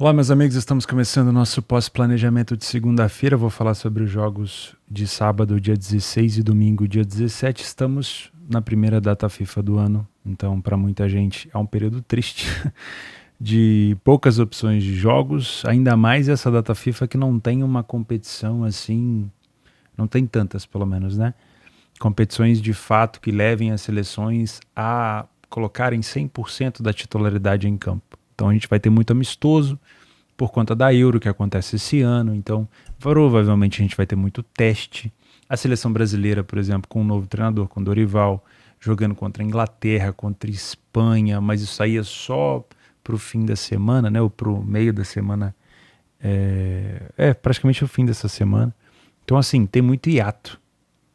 Olá, meus amigos, estamos começando o nosso pós-planejamento de segunda-feira. Vou falar sobre os jogos de sábado, dia 16 e domingo, dia 17. Estamos na primeira data FIFA do ano, então para muita gente é um período triste de poucas opções de jogos, ainda mais essa data FIFA que não tem uma competição assim, não tem tantas pelo menos, né? Competições de fato que levem as seleções a colocarem 100% da titularidade em campo. Então a gente vai ter muito amistoso por conta da Euro que acontece esse ano, então provavelmente a gente vai ter muito teste. A seleção brasileira, por exemplo, com um novo treinador, com Dorival, jogando contra a Inglaterra, contra a Espanha, mas isso aí é só pro fim da semana, né? Ou pro meio da semana. Praticamente o fim dessa semana. Então, assim, tem muito hiato,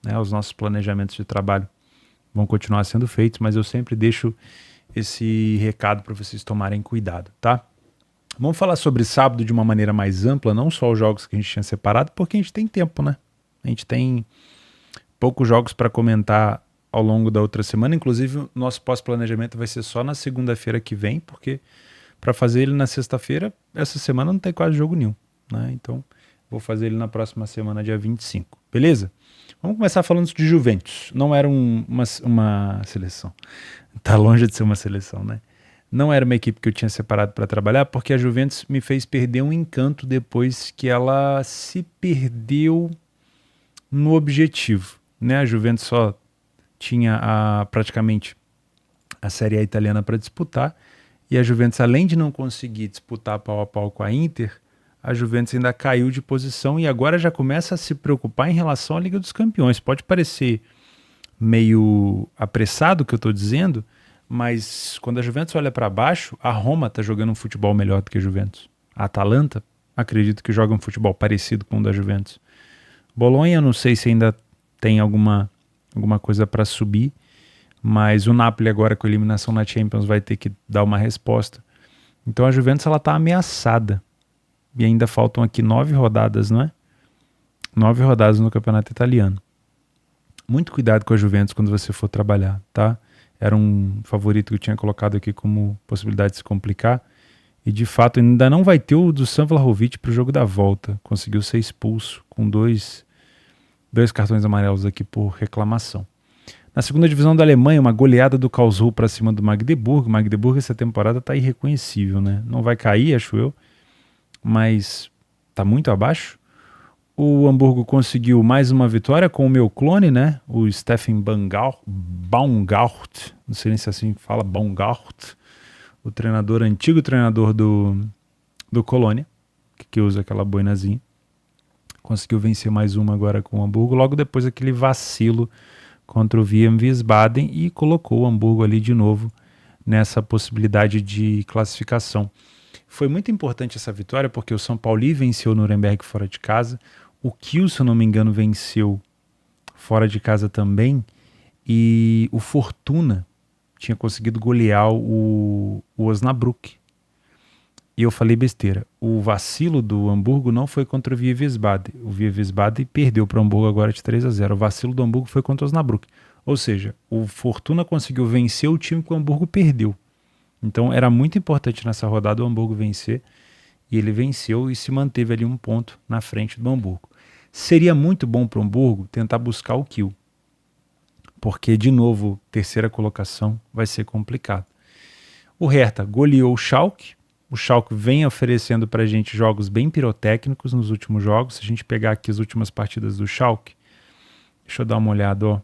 né? Os nossos planejamentos de trabalho vão continuar sendo feitos, mas eu sempre deixo esse recado para vocês tomarem cuidado, tá? Vamos falar sobre sábado de uma maneira mais ampla, não só os jogos que a gente tinha separado, porque a gente tem tempo, né? A gente tem poucos jogos para comentar ao longo da outra semana. Inclusive, o nosso pós-planejamento vai ser só na segunda-feira que vem, porque para fazer ele na sexta-feira, essa semana não tem quase jogo nenhum, né? Então, vou fazer ele na próxima semana, dia 25. Beleza? Vamos começar falando de Juventus. Não era uma seleção. Tá longe de ser uma seleção, né? Não era uma equipe que eu tinha separado para trabalhar, porque a Juventus me fez perder um encanto depois que ela se perdeu no objetivo, né? A Juventus só tinha praticamente a Série A italiana para disputar, e a Juventus, além de não conseguir disputar pau a pau com a Inter, a Juventus ainda caiu de posição e agora já começa a se preocupar em relação à Liga dos Campeões. Pode parecer meio apressado o que eu estou dizendo, mas quando a Juventus olha para baixo, a Roma está jogando um futebol melhor do que a Juventus. A Atalanta, acredito que joga um futebol parecido com o da Juventus. Bolonha, não sei se ainda tem alguma coisa para subir, mas o Napoli agora com a eliminação na Champions vai ter que dar uma resposta. Então a Juventus ela está ameaçada. E ainda faltam aqui 9 rodadas, não é? 9 rodadas no campeonato italiano. Muito cuidado com a Juventus quando você for trabalhar, tá? Era um favorito que eu tinha colocado aqui como possibilidade de se complicar. E de fato ainda não vai ter o do Sam Vlahovic para o jogo da volta. Conseguiu ser expulso com dois cartões amarelos aqui por reclamação. Na segunda divisão da Alemanha, uma goleada do Karlsruhe para cima do Magdeburg. O Magdeburg essa temporada está irreconhecível, né? Não vai cair, acho eu, mas está muito abaixo. O Hamburgo conseguiu mais uma vitória com o meu clone, né? O Steffen Baumgart, não sei nem se assim fala, Baumgart, o antigo treinador do Colônia, que usa aquela boinazinha. Conseguiu vencer mais uma agora com o Hamburgo, logo depois aquele vacilo contra o Wien Wiesbaden e colocou o Hamburgo ali de novo nessa possibilidade de classificação. Foi muito importante essa vitória porque o São Paulo venceu o Nuremberg fora de casa, o Kiel, se eu não me engano, venceu fora de casa também, e o Fortuna tinha conseguido golear o Osnabrück. E eu falei besteira. O vacilo do Hamburgo não foi contra o Wien Wiesbaden. O Wien Wiesbaden perdeu para o Hamburgo agora de 3-0. O vacilo do Hamburgo foi contra o Osnabrück. Ou seja, o Fortuna conseguiu vencer o time que o Hamburgo perdeu. Então era muito importante nessa rodada o Hamburgo vencer. E ele venceu e se manteve ali um ponto na frente do Hamburgo. Seria muito bom para o Hamburgo tentar buscar o Kiel. Porque, de novo, terceira colocação vai ser complicado. O Hertha goleou o Schalke. O Schalke vem oferecendo para a gente jogos bem pirotécnicos nos últimos jogos. Se a gente pegar aqui as últimas partidas do Schalke, deixa eu dar uma olhada, ó.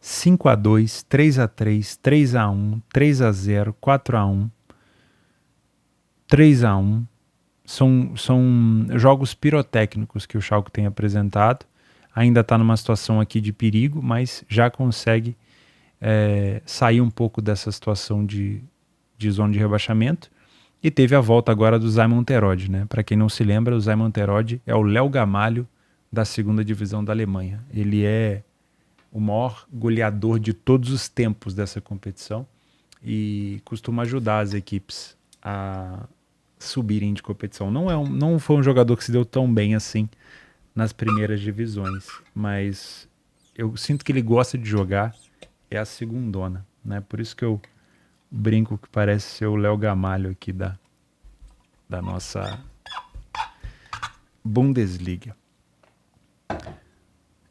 5-2, 3-3, 3-1, 3-0, 4-1, 3-1. São jogos pirotécnicos que o Schalke tem apresentado. Ainda está numa situação aqui de perigo, mas já consegue sair um pouco dessa situação de zona de rebaixamento. E teve a volta agora do Simon Terodde, né? Para quem não se lembra, o Simon Terodde é o Léo Gamalho da segunda divisão da Alemanha. Ele é o maior goleador de todos os tempos dessa competição e costuma ajudar as equipes a subirem de competição. Não foi um jogador que se deu tão bem assim nas primeiras divisões, mas eu sinto que ele gosta de jogar, é a segundona, né? Por isso que eu brinco que parece ser o Léo Gamalho aqui da da nossa Bundesliga.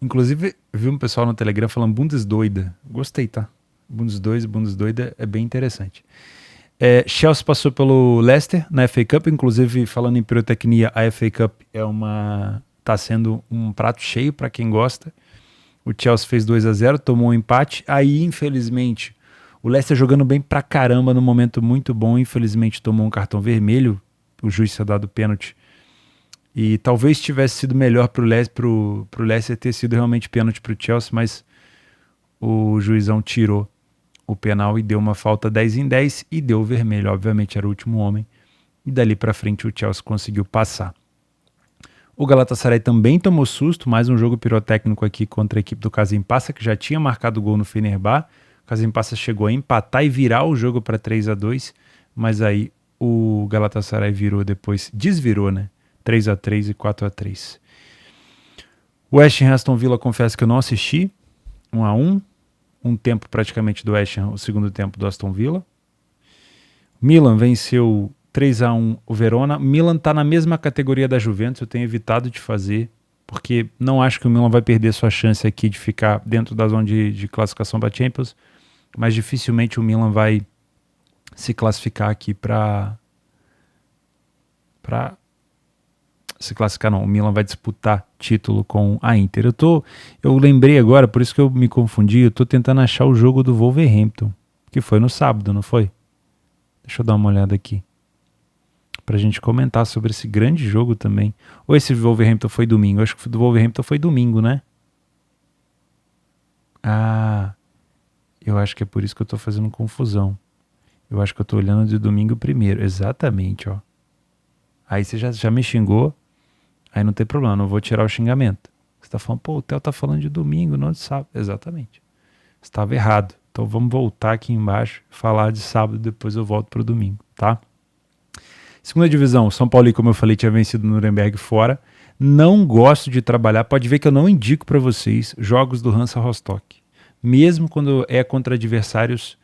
Inclusive, vi um pessoal no Telegram falando Bundesdoida. Gostei, tá? Bundesdoida é bem interessante. Chelsea passou pelo Leicester na FA Cup. Inclusive, falando em pirotecnia, a FA Cup tá sendo um prato cheio para quem gosta. O Chelsea fez 2-0, tomou um empate. Aí, infelizmente, o Leicester jogando bem pra caramba, num momento muito bom. Infelizmente, tomou um cartão vermelho. O juiz tinha dado pênalti. E talvez tivesse sido melhor pro Leicester ter sido realmente pênalti pro Chelsea, mas o juizão tirou o penal e deu uma falta 10-10 e deu o vermelho. Obviamente era o último homem. E dali pra frente o Chelsea conseguiu passar. O Galatasaray também tomou susto, mais um jogo pirotécnico aqui contra a equipe do Kasimpasa, que já tinha marcado gol no Fenerbahçe. O Kasimpasa chegou a empatar e virar o jogo para 3-2, mas aí o Galatasaray desvirou, né? 3-3 e 4-3. O West Ham Aston Villa, confesso que eu não assisti. 1-1. Um tempo praticamente do West Ham, o segundo tempo do Aston Villa. Milan venceu 3-1 o Verona. Milan está na mesma categoria da Juventus, eu tenho evitado de fazer, porque não acho que o Milan vai perder sua chance aqui de ficar dentro da zona de classificação para Champions, mas dificilmente o Milan vai se classificar aqui para se classificar não, o Milan vai disputar título com a Inter. Eu lembrei agora, por isso que eu me confundi, eu tô tentando achar o jogo do Wolverhampton, que foi no sábado, não foi? Deixa eu dar uma olhada aqui, pra gente comentar sobre esse grande jogo também. Ou esse Wolverhampton foi domingo? Eu acho que o do Wolverhampton foi domingo, né? Ah, eu acho que é por isso que eu tô fazendo confusão. Eu acho que eu tô olhando de domingo primeiro, exatamente, ó. Aí você já me xingou, aí não tem problema, não vou tirar o xingamento. Você tá falando, pô, o Theo tá falando de domingo, não de sábado. Exatamente. Você estava errado. Então vamos voltar aqui embaixo, falar de sábado, depois eu volto pro domingo, tá? Segunda divisão, São Paulo, como eu falei, tinha vencido o Nuremberg fora. Não gosto de trabalhar, pode ver que eu não indico para vocês jogos do Hansa Rostock, mesmo quando é contra adversários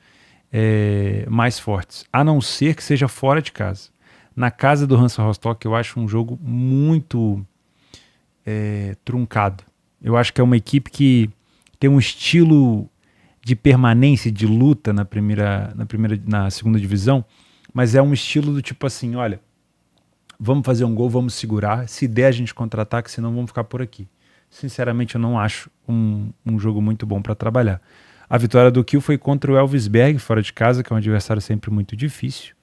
mais fortes, a não ser que seja fora de casa. Na casa do Hansa Rostock eu acho um jogo muito truncado. Eu acho que é uma equipe que tem um estilo de permanência, de luta na segunda divisão, mas é um estilo do tipo assim, olha, vamos fazer um gol, vamos segurar, se der a gente contra-ataque, senão vamos ficar por aqui. Sinceramente, eu não acho um jogo muito bom para trabalhar. A vitória do Kiel foi contra o Elfsberg, fora de casa, que é um adversário sempre muito difícil.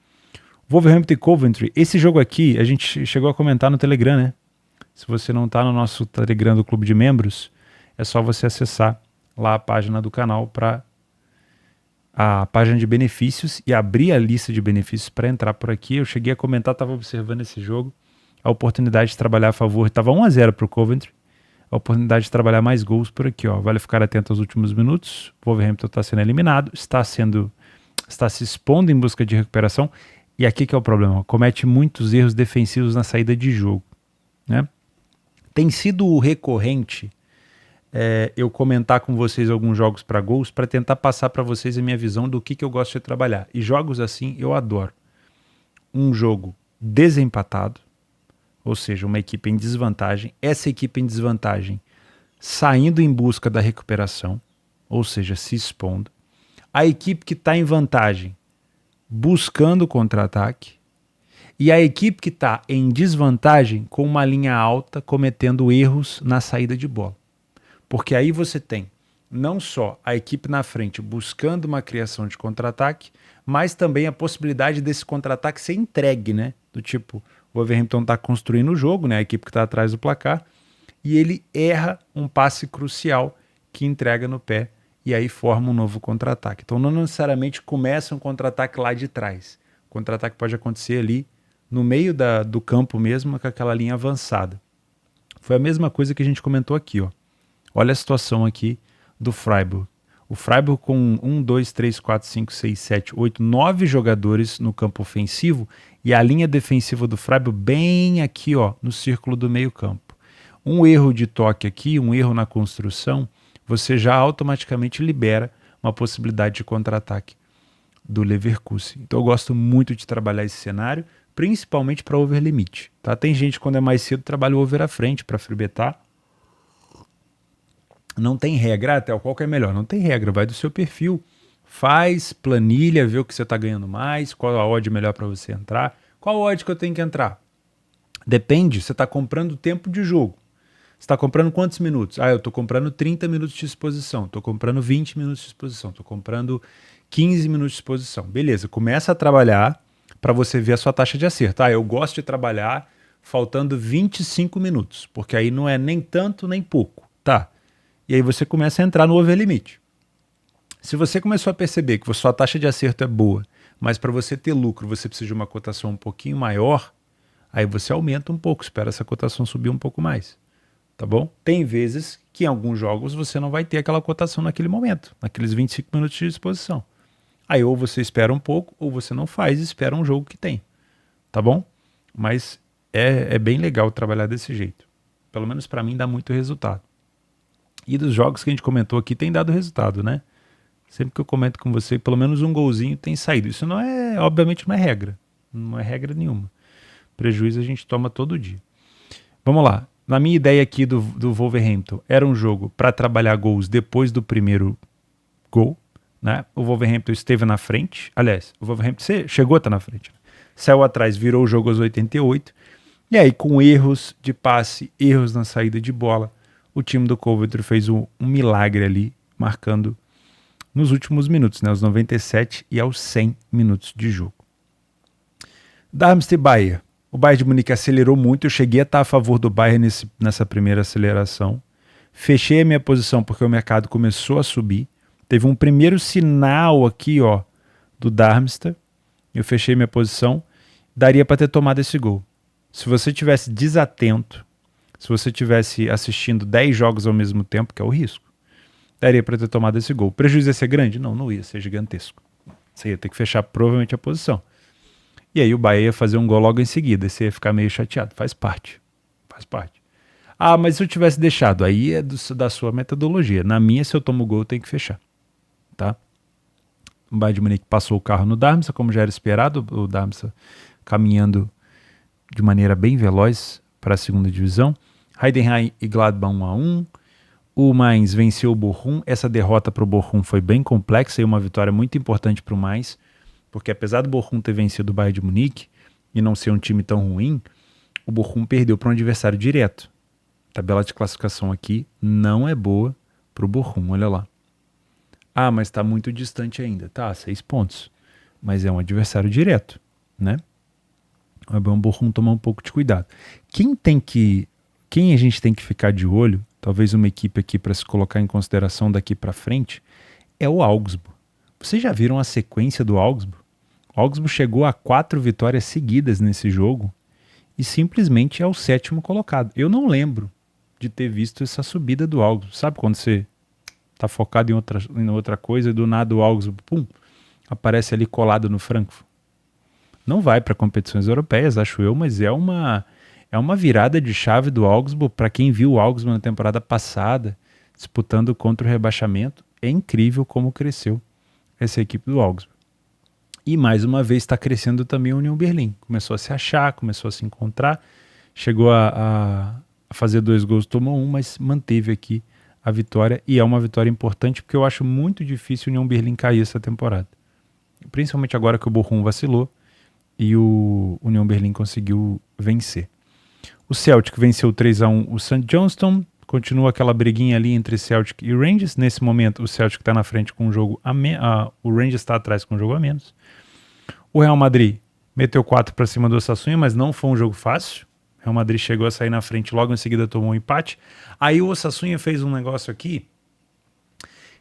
Wolverhampton e Coventry, esse jogo aqui, a gente chegou a comentar no Telegram, né? Se você não está no nosso Telegram do Clube de Membros, é só você acessar lá a página do canal para a página de benefícios e abrir a lista de benefícios para entrar por aqui. Eu cheguei a comentar, estava observando esse jogo, a oportunidade de trabalhar a favor, estava 1-0 para o Coventry, a oportunidade de trabalhar mais gols por aqui, ó. Vale ficar atento aos últimos minutos. O Wolverhampton está sendo eliminado, está se expondo em busca de recuperação, e aqui que é o problema, comete muitos erros defensivos na saída de jogo, né? Tem sido recorrente eu comentar com vocês alguns jogos para gols para tentar passar para vocês a minha visão do que eu gosto de trabalhar. E jogos assim eu adoro. Um jogo desempatado, ou seja, uma equipe em desvantagem, essa equipe em desvantagem saindo em busca da recuperação, ou seja, se expondo. A equipe que está em vantagem buscando contra-ataque. E a equipe que está em desvantagem com uma linha alta cometendo erros na saída de bola. Porque aí você tem não só a equipe na frente buscando uma criação de contra-ataque, mas também a possibilidade desse contra-ataque ser entregue, né? Do tipo, o Wolverhampton está construindo o jogo, né? A equipe que está atrás do placar, e ele erra um passe crucial que entrega no pé e aí forma um novo contra-ataque. Então não necessariamente começa um contra-ataque lá de trás. O contra-ataque pode acontecer ali no meio do campo mesmo, com aquela linha avançada. Foi a mesma coisa que a gente comentou aqui, ó. Olha a situação aqui do Freiburg. O Freiburg com 1, 2, 3, 4, 5, 6, 7, 8, 9 jogadores no campo ofensivo e a linha defensiva do Freiburg bem aqui, ó, no círculo do meio campo. Um erro de toque aqui, um erro na construção, você já automaticamente libera uma possibilidade de contra-ataque do Leverkusen. Então eu gosto muito de trabalhar esse cenário. principalmente para over limite, tá? Tem gente quando é mais cedo trabalha o over à frente para free betar. Não tem regra, até qual que é melhor? Não tem regra, vai do seu perfil. Faz planilha, vê o que você está ganhando mais, qual a odd melhor para você entrar. Qual odd que eu tenho que entrar? Depende, você está comprando tempo de jogo. Você está comprando quantos minutos? Eu estou comprando 30 minutos de exposição, estou comprando 20 minutos de exposição, estou comprando 15 minutos de exposição. Beleza, começa a trabalhar para você ver a sua taxa de acerto. Eu gosto de trabalhar faltando 25 minutos, porque aí não é nem tanto nem pouco, tá? E aí você começa a entrar no over limite. Se você começou a perceber que a sua taxa de acerto é boa, mas para você ter lucro você precisa de uma cotação um pouquinho maior, aí você aumenta um pouco, espera essa cotação subir um pouco mais. Tá bom? Tem vezes que em alguns jogos você não vai ter aquela cotação naquele momento, naqueles 25 minutos de exposição. Aí ou você espera um pouco, ou você não faz e espera um jogo que tem. Tá bom? Mas é bem legal trabalhar desse jeito. Pelo menos para mim dá muito resultado. E dos jogos que a gente comentou aqui tem dado resultado, né? Sempre que eu comento com você, pelo menos um golzinho tem saído. Isso não é, obviamente não é regra. Não é regra nenhuma. Prejuízo a gente toma todo dia. Vamos lá. Na minha ideia aqui do Wolverhampton, era um jogo para trabalhar gols depois do primeiro gol, né? O Wolverhampton esteve na frente. Aliás, o Wolverhampton chegou a estar na frente. Saiu atrás, virou o jogo aos 88. E aí, com erros de passe, erros na saída de bola, o time do Coventry fez um milagre ali, marcando nos últimos minutos, né? Aos 97 e aos 100 minutos de jogo. Darmstadt e Bayern. O Bayern de Munique acelerou muito, eu cheguei a estar a favor do Bayern nessa primeira aceleração. Fechei a minha posição porque o mercado começou a subir. Teve um primeiro sinal aqui, ó, do Darmstadt. Eu fechei minha posição. Daria para ter tomado esse gol. Se você tivesse desatento, se você tivesse assistindo 10 jogos ao mesmo tempo, que é o risco, daria para ter tomado esse gol. O prejuízo ia ser grande? Não ia ser gigantesco. Você ia ter que fechar provavelmente a posição. E aí o Bahia ia fazer um gol logo em seguida. Você ia ficar meio chateado. Faz parte. Mas se eu tivesse deixado, aí é da sua metodologia. Na minha, se eu tomo gol, eu tenho que fechar. Tá? O Bayern de Munique passou o carro no Darmstadt, como já era esperado. O Darmstadt caminhando de maneira bem veloz para a segunda divisão. Heidenheim e Gladbach 1-1. O Mainz venceu o Bochum. Essa derrota para o Bochum foi bem complexa e uma vitória muito importante para o Mainz. Porque apesar do Bochum ter vencido o Bayern de Munique e não ser um time tão ruim, o Bochum perdeu para um adversário direto. A tabela de classificação aqui não é boa para o Bochum, olha lá. Mas está muito distante ainda. 6 pontos. Mas é um adversário direto, né? É bom o Bochum tomar um pouco de cuidado. Quem a gente tem que ficar de olho, talvez uma equipe aqui para se colocar em consideração daqui para frente, é o Augsburg. Vocês já viram a sequência do Augsburg? O Augsburg chegou a 4 vitórias seguidas nesse jogo e simplesmente é o 7º colocado. Eu não lembro de ter visto essa subida do Augsburg. Sabe quando você está focado em outra coisa e do nada o Augsburg, aparece ali colado no Frankfurt? Não vai para competições europeias, acho eu, mas é uma virada de chave do Augsburg. Para quem viu o Augsburg na temporada passada, disputando contra o rebaixamento, é incrível como cresceu essa equipe do Augsburg. E mais uma vez está crescendo também a União Berlim. Começou a se achar, começou a se encontrar, chegou a fazer 2 gols, tomou 1, mas manteve aqui a vitória. E é uma vitória importante porque eu acho muito difícil a União Berlim cair essa temporada. Principalmente agora que o Bochum vacilou e o União Berlim conseguiu vencer. O Celtic venceu 3-1 o St. Johnstone. Continua aquela briguinha ali entre Celtic e Rangers. Nesse momento, o Celtic está na frente com um jogo a menos. O Rangers está atrás com um jogo a menos. O Real Madrid meteu 4 para cima do Osasuna, mas não foi um jogo fácil. O Real Madrid chegou a sair na frente, logo em seguida tomou um empate. Aí o Osasuna fez um negócio aqui,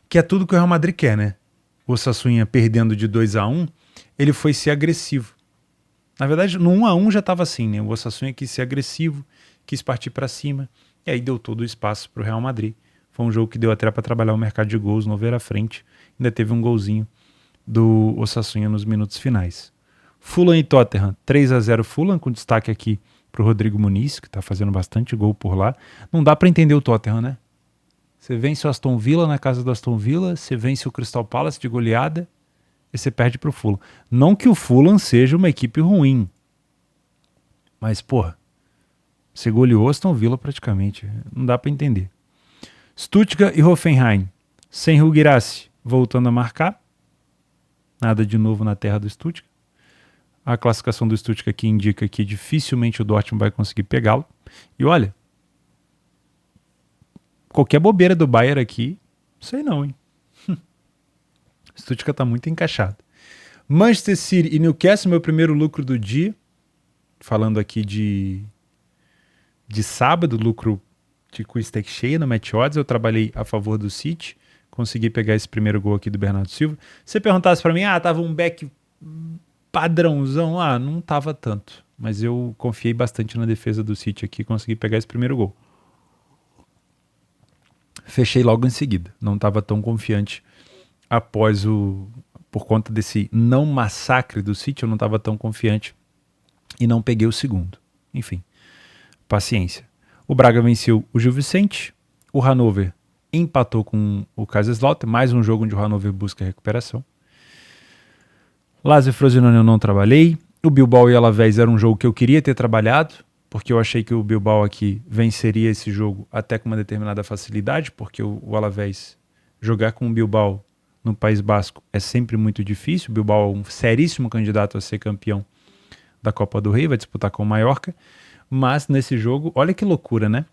que é tudo que o Real Madrid quer, né? O Osasuna perdendo de 2-1, ele foi ser agressivo. Na verdade, no 1-1 já estava assim, né? O Osasuna quis ser agressivo, quis partir para cima. E aí deu todo o espaço para o Real Madrid. Foi um jogo que deu até para trabalhar o mercado de gols, não ver à frente. Ainda teve um golzinho do Osasuna nos minutos finais. Fulham e Tottenham, 3-0 Fulham, com destaque aqui para o Rodrigo Muniz, que está fazendo bastante gol por lá. Não dá para entender o Tottenham, né? Você vence o Aston Villa na casa do Aston Villa, você vence o Crystal Palace de goleada e você perde para o Fulham. Não que o Fulham seja uma equipe ruim, Mas, porra, você goleou Aston Villa praticamente. Não dá pra entender. Stuttgart e Hoffenheim. Sem Hugo Girassi voltando a marcar. Nada de novo na terra do Stuttgart. A classificação do Stuttgart aqui indica que dificilmente o Dortmund vai conseguir pegá-lo. E olha, qualquer bobeira do Bayern aqui, sei não, hein? Stuttgart tá muito encaixado. Manchester City e Newcastle, meu primeiro lucro do dia. Falando aqui de sábado, lucro com o stake cheio no Match Odds. Eu trabalhei a favor do City. Consegui pegar esse primeiro gol aqui do Bernardo Silva. Se você perguntasse pra mim, tava um back padrãozão, não tava tanto. Mas eu confiei bastante na defesa do City aqui e consegui pegar esse primeiro gol. Fechei logo em seguida. Não tava tão confiante por conta desse não massacre do City, eu não tava tão confiante e não peguei o segundo. Enfim, paciência. O Braga venceu o Gil Vicente, o Hannover empatou com o Kaiserslautern, mais um jogo onde o Hannover busca recuperação. Lazio e Frosinone eu não trabalhei. O Bilbao e Alavés era um jogo que eu queria ter trabalhado, porque eu achei que o Bilbao aqui venceria esse jogo até com uma determinada facilidade, porque o Alavés jogar com o Bilbao no País Basco é sempre muito difícil. O Bilbao é um seríssimo candidato a ser campeão da Copa do Rei, vai disputar com o Mallorca. Mas nesse jogo, olha que loucura, né?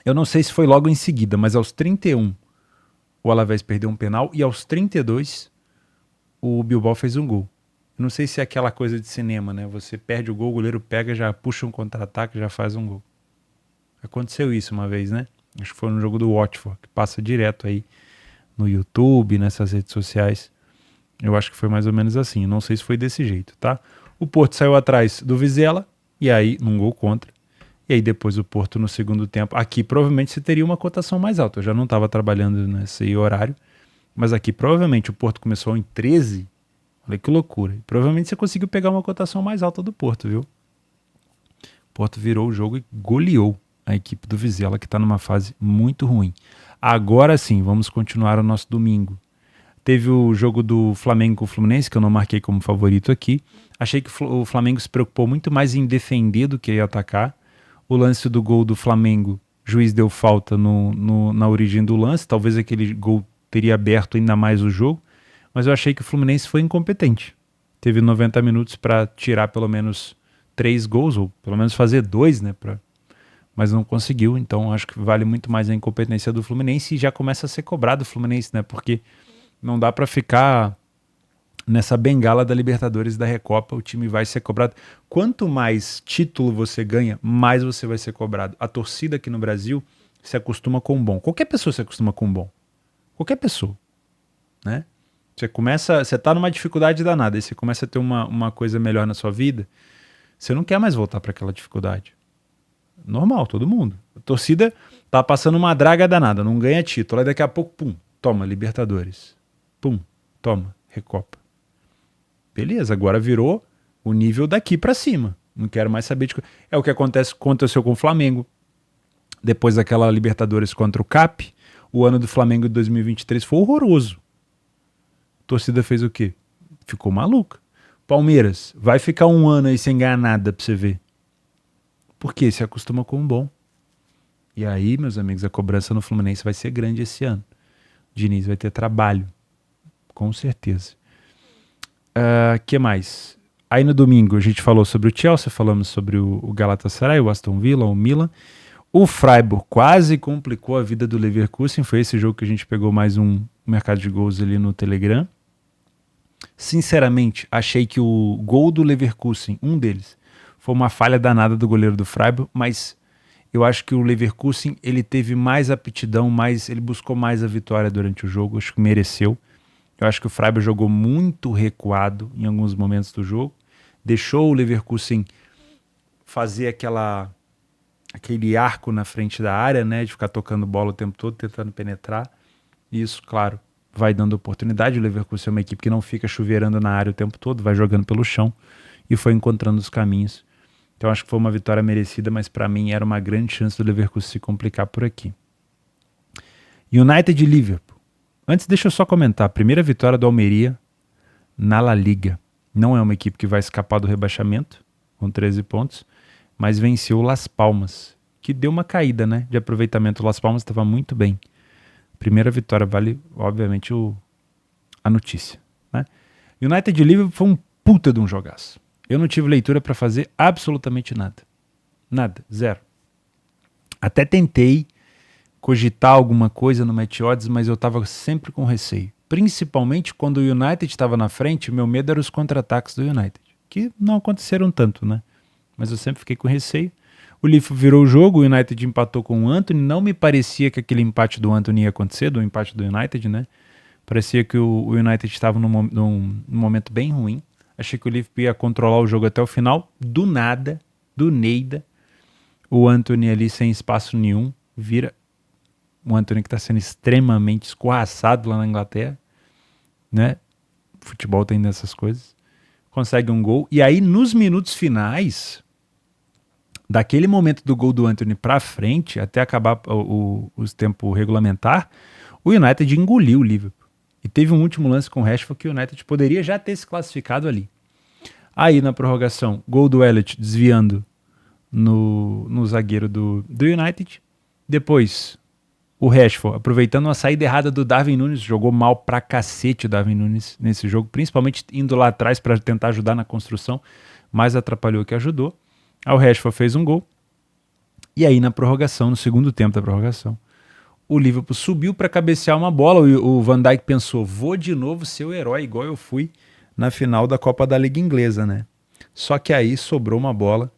Eu não sei se foi logo em seguida, mas aos 31 o Alavés perdeu um penal e aos 32 o Bilbao fez um gol. Eu não sei se é aquela coisa de cinema, né? Você perde o gol, o goleiro pega, já puxa um contra-ataque, já faz um gol. Aconteceu isso uma vez, né? Acho que foi no jogo do Watford, que passa direto aí no YouTube, nessas redes sociais. Eu acho que foi mais ou menos assim. Não sei se foi desse jeito, tá? O Porto saiu atrás do Vizela, e aí, num gol contra. E aí depois o Porto no segundo tempo. Aqui provavelmente você teria uma cotação mais alta. Eu já não estava trabalhando nesse horário. Mas aqui provavelmente o Porto começou em 13. Olha que loucura. E provavelmente você conseguiu pegar uma cotação mais alta do Porto, viu? O Porto virou o jogo e goleou a equipe do Vizela, que está numa fase muito ruim. Agora sim, vamos continuar o nosso domingo. Teve o jogo do Flamengo com o Fluminense, que eu não marquei como favorito aqui. Achei que o Flamengo se preocupou muito mais em defender do que em atacar. O lance do gol do Flamengo, o juiz deu falta na origem do lance. Talvez aquele gol teria aberto ainda mais o jogo. Mas eu achei que o Fluminense foi incompetente. Teve 90 minutos para tirar pelo menos 3 gols, ou pelo menos fazer 2, né? Mas não conseguiu. Então acho que vale muito mais a incompetência do Fluminense e já começa a ser cobrado o Fluminense, né? Porque não dá para ficar nessa bengala da Libertadores e da Recopa, o time vai ser cobrado. Quanto mais título você ganha, mais você vai ser cobrado. A torcida aqui no Brasil se acostuma com o bom. Qualquer pessoa se acostuma com o bom. Qualquer pessoa, né? Você tá numa dificuldade danada, e você começa a ter uma coisa melhor na sua vida, você não quer mais voltar para aquela dificuldade. Normal, todo mundo. A torcida tá passando uma draga danada, não ganha título, aí daqui a pouco, pum, toma, Libertadores. Pum, toma, Recopa. Beleza, agora virou o nível daqui pra cima. Não quero mais saber de... É o que aconteceu com o Flamengo. Depois daquela Libertadores contra o CAP, o ano do Flamengo de 2023 foi horroroso. A torcida fez o quê? Ficou maluca. Palmeiras, vai ficar um ano aí sem ganhar nada pra você ver. Por quê? Se acostuma com o bom. E aí, meus amigos, a cobrança no Fluminense vai ser grande esse ano. Diniz vai ter trabalho. Com certeza. Que mais? Aí no domingo a gente falou sobre o Chelsea, falamos sobre o Galatasaray, o Aston Villa, o Milan. O Freiburg quase complicou a vida do Leverkusen. Foi esse jogo que a gente pegou mais um mercado de gols ali no Telegram. Sinceramente, achei que o gol do Leverkusen, um deles, foi uma falha danada do goleiro do Freiburg, mas eu acho que o Leverkusen ele teve mais aptidão, ele buscou mais a vitória durante o jogo, acho que mereceu. Eu acho que o Freiburg jogou muito recuado em alguns momentos do jogo, deixou o Leverkusen fazer aquele arco na frente da área, né, de ficar tocando bola o tempo todo, tentando penetrar. E isso, claro, vai dando oportunidade. O Leverkusen é uma equipe que não fica chuveirando na área o tempo todo, vai jogando pelo chão e foi encontrando os caminhos. Então acho que foi uma vitória merecida, mas para mim era uma grande chance do Leverkusen se complicar por aqui. United e Liverpool. Antes, deixa eu só comentar. A primeira vitória do Almeria na La Liga. Não é uma equipe que vai escapar do rebaixamento, com 13 pontos. mas venceu o Las Palmas, que deu uma caída, né, de aproveitamento. O Las Palmas estava muito bem. Primeira vitória, vale, obviamente, a notícia, né? United e Liverpool foi um puta de um jogaço. Eu não tive leitura para fazer absolutamente nada. Nada, zero. Até tentei cogitar alguma coisa no Match Odds, mas eu estava sempre com receio. Principalmente quando o United estava na frente, meu medo era os contra-ataques do United, que não aconteceram tanto, né? Mas eu sempre fiquei com receio. O Liverpool virou o jogo, o United empatou com o Antony. Não me parecia que aquele empate do Antony ia acontecer, do empate do United, né? Parecia que o United estava num momento bem ruim. Achei que o Liverpool ia controlar o jogo até o final. Do nada, do Neida, o Antony ali sem espaço nenhum, vira o Antony que está sendo extremamente escorraçado lá na Inglaterra, né? Futebol tem dessas coisas. Consegue um gol. E aí, nos minutos finais, daquele momento do gol do Antony pra frente, até acabar o tempo regulamentar, o United engoliu o Liverpool. E teve um último lance com o Rashford que o United poderia já ter se classificado ali. Aí, na prorrogação, gol do Elliott desviando no zagueiro do United. Depois, o Rashford, aproveitando uma saída errada do Darwin Núñez, jogou mal pra cacete o Darwin Núñez nesse jogo, principalmente indo lá atrás para tentar ajudar na construção, mais atrapalhou que ajudou. Aí o Rashford fez um gol. E aí, na prorrogação, no segundo tempo da prorrogação, o Liverpool subiu para cabecear uma bola. O Van Dijk pensou, vou de novo ser o herói, igual eu fui na final da Copa da Liga Inglesa, né? Só que aí sobrou uma bola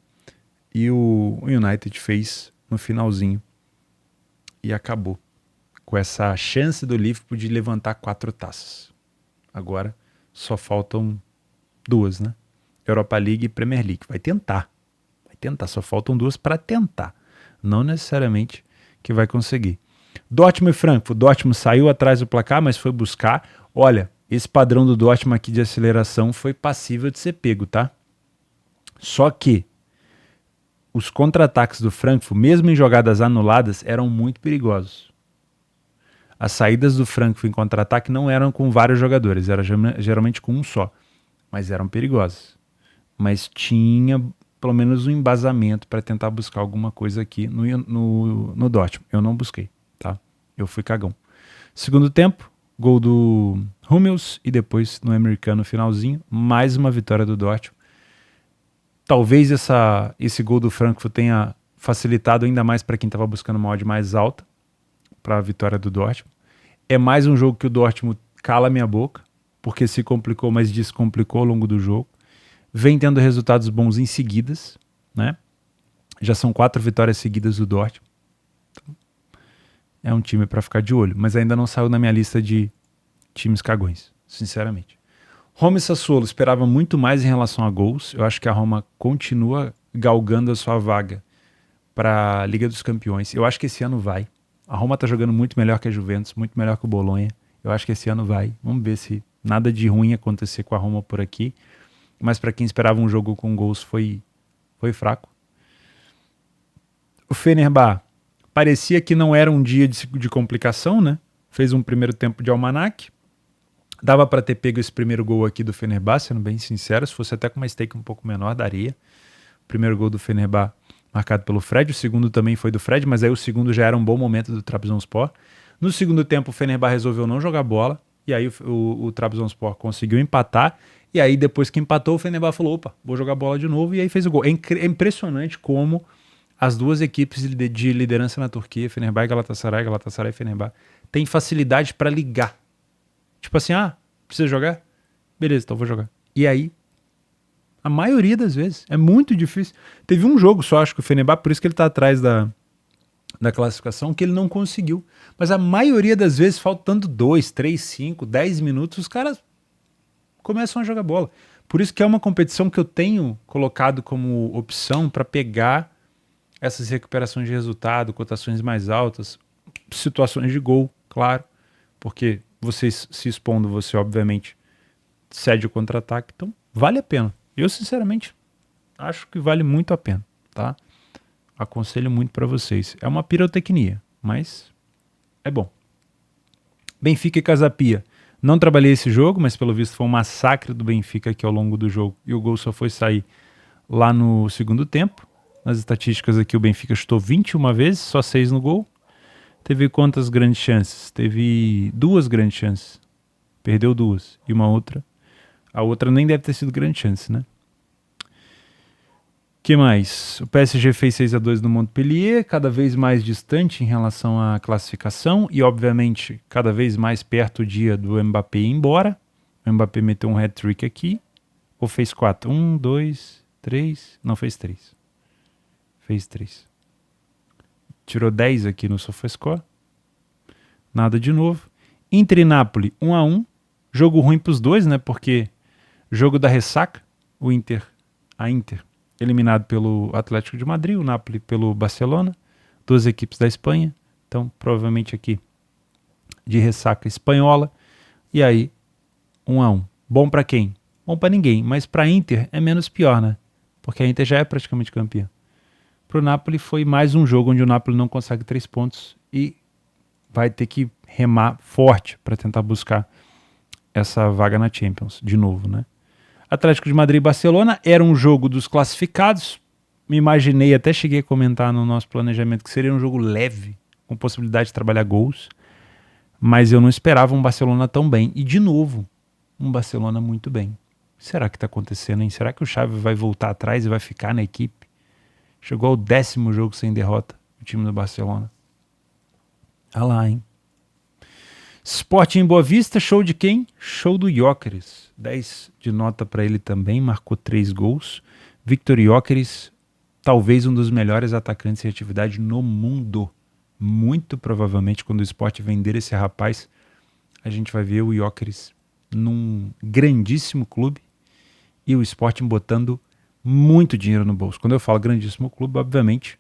e o United fez no finalzinho. E acabou com essa chance do Liverpool de levantar 4 taças. Agora só faltam 2, né? Europa League e Premier League. Vai tentar, só faltam 2 para tentar. Não necessariamente que vai conseguir. Dortmund e Frankfurt. Dortmund saiu atrás do placar, mas foi buscar. Olha, esse padrão do Dortmund aqui de aceleração foi passível de ser pego, tá? Só que os contra-ataques do Frankfurt, mesmo em jogadas anuladas, eram muito perigosos. As saídas do Frankfurt em contra-ataque não eram com vários jogadores, era geralmente com um só, mas eram perigosas. Mas tinha pelo menos um embasamento para tentar buscar alguma coisa aqui no Dortmund. Eu não busquei, tá? Eu fui cagão. Segundo tempo, gol do Hummels e depois no americano finalzinho, mais uma vitória do Dortmund. Talvez esse gol do Frankfurt tenha facilitado ainda mais para quem estava buscando uma odd mais alta para a vitória do Dortmund. É mais um jogo que o Dortmund cala minha boca, porque se complicou, mas descomplicou ao longo do jogo. Vem tendo resultados bons em seguidas, né? Já são 4 vitórias seguidas do Dortmund. Então, é um time para ficar de olho, mas ainda não saiu na minha lista de times cagões, sinceramente. Roma e Sassuolo, esperava muito mais em relação a gols. Eu acho que a Roma continua galgando a sua vaga para a Liga dos Campeões. Eu acho que esse ano vai. A Roma está jogando muito melhor que a Juventus, muito melhor que o Bolonha. Eu acho que esse ano vai. Vamos ver se nada de ruim acontecer com a Roma por aqui. Mas para quem esperava um jogo com gols, foi fraco. O Fenerbahçe parecia que não era um dia de complicação, né? Fez um primeiro tempo de almanac. Dava para ter pego esse primeiro gol aqui do Fenerbahçe, sendo bem sincero. Se fosse até com uma stake um pouco menor, daria. O primeiro gol do Fenerbahçe marcado pelo Fred. O segundo também foi do Fred, mas aí o segundo já era um bom momento do Trabzonspor. No segundo tempo, o Fenerbahçe resolveu não jogar bola. E aí o Trabzonspor conseguiu empatar. E aí depois que empatou, o Fenerbahçe falou, opa, vou jogar bola de novo. E aí fez o gol. É impressionante como as duas equipes de liderança na Turquia, Fenerbahçe e Galatasaray e Fenerbahçe, têm facilidade para ligar. Tipo assim, precisa jogar? Beleza, então vou jogar. E aí, a maioria das vezes, é muito difícil. Teve um jogo só, acho que o Fenerbahçe, por isso que ele tá atrás da classificação, que ele não conseguiu. Mas a maioria das vezes, faltando 2, 3, 5, 10 minutos, os caras começam a jogar bola. Por isso que é uma competição que eu tenho colocado como opção para pegar essas recuperações de resultado, cotações mais altas, situações de gol, claro, porque você se expondo, você obviamente cede o contra-ataque, então vale a pena. Eu sinceramente acho que vale muito a pena, tá? Aconselho muito para vocês. É uma pirotecnia, mas é bom. Benfica e Casa Pia. Não trabalhei esse jogo, mas pelo visto foi um massacre do Benfica aqui ao longo do jogo e o gol só foi sair lá no segundo tempo. Nas estatísticas aqui o Benfica chutou 21 vezes, só 6 no gol. Teve quantas grandes chances? Teve 2 grandes chances. Perdeu 2. E uma outra. A outra nem deve ter sido grande chance, né? Que mais? O PSG fez 6-2 no Montpellier, cada vez mais distante em relação à classificação e, obviamente, cada vez mais perto o dia do Mbappé ir embora. O Mbappé meteu um hat-trick aqui. Ou fez 4? 1, 2, 3. Não, fez 3. Fez 3. Tirou 10 aqui no SofaScore. Nada de novo. Inter e Napoli, 1-1. Jogo ruim para os dois, né? Porque jogo da ressaca. A Inter eliminado pelo Atlético de Madrid, o Napoli pelo Barcelona, 2 equipes da Espanha, então provavelmente aqui de ressaca espanhola, e aí 1-1. Bom para quem? Bom para ninguém, mas para a Inter é menos pior, né? Porque a Inter já é praticamente campeã. Para o Napoli foi mais um jogo onde o Napoli não consegue 3 pontos e vai ter que remar forte para tentar buscar essa vaga na Champions de novo, né? Atlético de Madrid e Barcelona era um jogo dos classificados. Me imaginei, até cheguei a comentar no nosso planejamento que seria um jogo leve, com possibilidade de trabalhar gols, mas eu não esperava um Barcelona tão bem. E de novo, um Barcelona muito bem. Será que está acontecendo, hein? Será que o Xavi vai voltar atrás e vai ficar na equipe? Chegou ao 10º jogo sem derrota, o time do Barcelona. Ah lá, hein? Sporting Boa Vista, show de quem? Show do Gyökeres. 10 de nota para ele também, marcou 3 gols. Victor Gyökeres, talvez um dos melhores atacantes em atividade no mundo. Muito provavelmente, quando o Sport vender esse rapaz, a gente vai ver o Gyökeres num grandíssimo clube e o Sporting botando muito dinheiro no bolso. Quando eu falo grandíssimo clube, obviamente,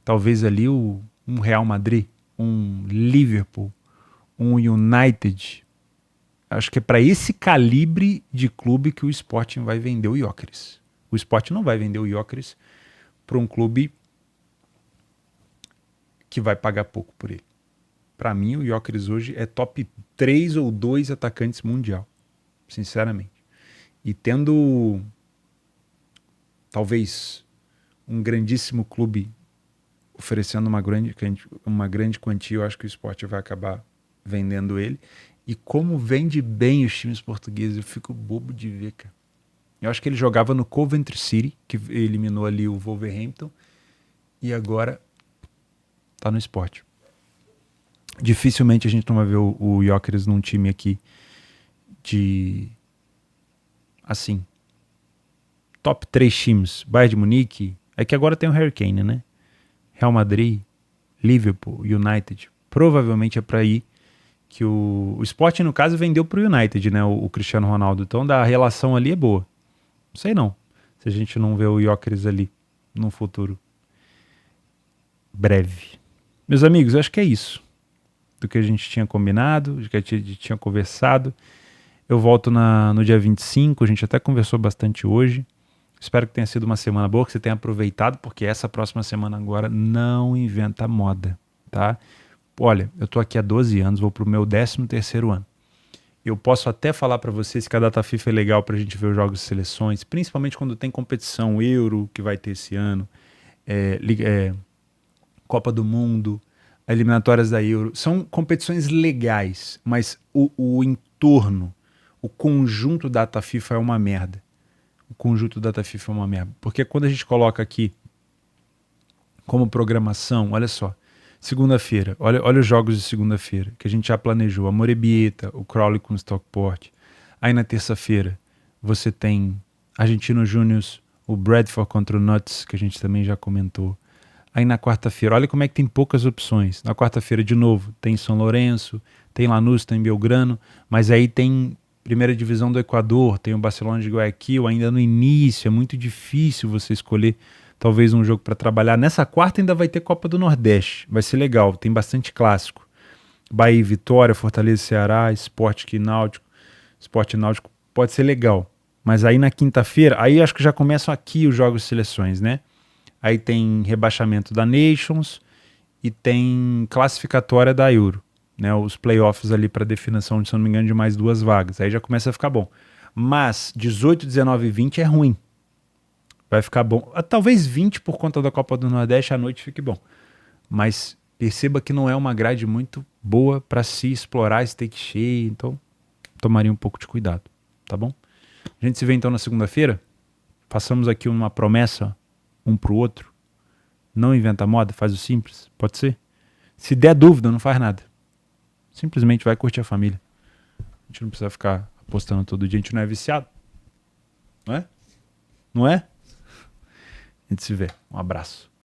talvez ali um Real Madrid, um Liverpool, um United. Acho que é para esse calibre de clube que o Sporting vai vender o Gyökeres. O Sporting não vai vender o Gyökeres para um clube que vai pagar pouco por ele. Para mim, o Gyökeres hoje é top 3 ou 2 atacantes mundial, sinceramente. E tendo talvez um grandíssimo clube oferecendo uma grande quantia, eu acho que o Sporting vai acabar vendendo ele. E como vende bem os times portugueses, eu fico bobo de ver, cara. Eu acho que ele jogava no Coventry City, que eliminou ali o Wolverhampton, e agora tá no Sport. Dificilmente a gente não vai ver o Gyökeres num time aqui de, assim, top 3 times. Bayern de Munique, é que agora tem o Harry Kane, né? Real Madrid, Liverpool, United. Provavelmente é para ir que o Sporting, no caso, vendeu pro United, né? O Cristiano Ronaldo. Então, da relação ali é boa. Não sei não, se a gente não vê o Gyökeres ali num futuro breve. Meus amigos, acho que é isso do que a gente tinha combinado, do que a gente tinha conversado. Eu volto no dia 25, a gente até conversou bastante hoje. Espero que tenha sido uma semana boa, que você tenha aproveitado, porque essa próxima semana agora não inventa moda, tá? Olha, eu tô aqui há 12 anos, vou pro meu 13º ano. Eu posso até falar para vocês que a data FIFA é legal pra gente ver os jogos de seleções, principalmente quando tem competição Euro, que vai ter esse ano, Copa do Mundo, eliminatórias da Euro. São competições legais, mas o entorno, o conjunto data FIFA é uma merda. O conjunto data FIFA é uma merda. Porque quando a gente coloca aqui como programação, olha só, segunda-feira, olha os jogos de segunda-feira, que a gente já planejou. A Morebieta, o Crawley com o Stockport. Aí na terça-feira você tem Argentino Júnior, o Bradford contra o Nuts, que a gente também já comentou. Aí na quarta-feira, olha como é que tem poucas opções. Na quarta-feira, de novo, tem São Lourenço, tem Lanús, tem Belgrano, mas aí tem Primeira Divisão do Equador, tem o Barcelona de Guayaquil, ainda no início, é muito difícil você escolher talvez um jogo para trabalhar. Nessa quarta ainda vai ter Copa do Nordeste, vai ser legal, tem bastante clássico. Bahia e Vitória, Fortaleza e Ceará, Sport Náutico, pode ser legal. Mas aí na quinta-feira, aí acho que já começam aqui os jogos de seleções, né? Aí tem rebaixamento da Nations e tem classificatória da Euro, né? Os playoffs ali para definição, se não me engano, de mais 2 vagas. Aí já começa a ficar bom. Mas 18, 19 e 20 é ruim. Vai ficar bom. Talvez 20 por conta da Copa do Nordeste à noite fique bom. Mas perceba que não é uma grade muito boa para se explorar steak cheio, então tomaria um pouco de cuidado, tá bom? A gente se vê então na segunda-feira. Façamos aqui uma promessa um pro outro. Não inventa moda, faz o simples, pode ser? Se der dúvida, não faz nada. Simplesmente vai curtir a família. A gente não precisa ficar apostando todo dia, a gente não é viciado. Não é? Não é? A gente se vê. Um abraço.